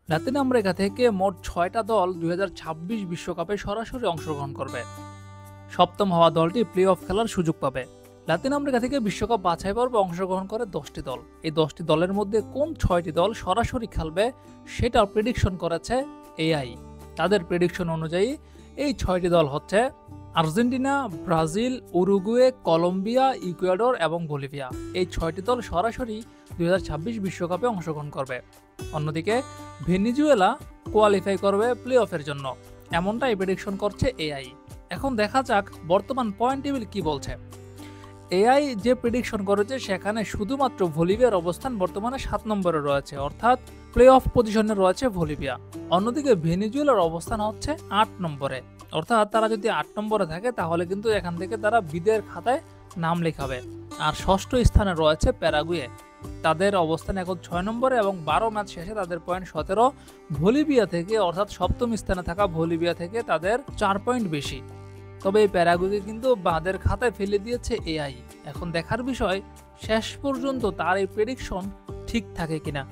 Latin America থেকে মোট ৬টা দল ২০২৬ বিশ্বকাপে সরাসরি অংশগ্রহণ করবে। সপ্তম হওয়া দলটি প্লে অফ খেলার সুযোগ পাবে। লাতিন আমেরিকা থেকে বিশ্বকাপ বাছাই পর্বে অংশগ্রহণ করে 10টি দল। এই 10টি দলের মধ্যে কোন 6টি দল সরাসরি খেলবে সেটা প্রেডিকশন করেছে এআই। তাদের প্রেডিকশন অনুযায়ী এই 6টি দল হচ্ছে Argentina, Brazil, Uruguay, Colombia, Ecuador এবং বলিভিয়া। এই 6টি দল সরাসরি 2026 বিশ্বকাপে অংশগ্রহণ করবে। অন্যদিকে ভেনিজুয়েলা কোয়ালিফাই করবে প্লে অফের জন্য, এমনটাই প্রেডিকশন করছে এআই। এখন দেখা যাক বর্তমান পয়েন্ট টেবিল কি বলছে। এআই যে প্রেডিকশন করেছে সেখানে শুধুমাত্র বলিভিয়ার অবস্থান বর্তমানে 7 নম্বরে রয়েছে, অর্থাৎ প্লে অফ পজিশনে রয়েছে বলিভিয়া। অন্যদিকে ভেনিজুয়েলার অবস্থান হচ্ছে 8 নম্বরে, অর্থাৎ তারা যদি 8 নম্বরে থাকে তাহলে কিন্তু এখান থেকে তারা বিদের খাতায় নাম লেখাবে। আর ষষ্ঠ স্থানে রয়েছে প্যারাগুয়ে, তাদের অবস্থান এখন 6 নম্বরে এবং 12 ম্যাচ শেষে তাদের পয়েন্ট 17। বলিভিয়া থেকে, অর্থাৎ সপ্তম স্থানে থাকা বলিভিয়া থেকে তাদের 4 পয়েন্ট বেশি। তবে এই প্যারাগুয়ে কিন্তু বাঁদের খাতায় ফেলে দিয়েছে এআই। এখন দেখার বিষয় শেষ পর্যন্ত তার এই প্রেডিকশন ঠিক থাকে কিনা।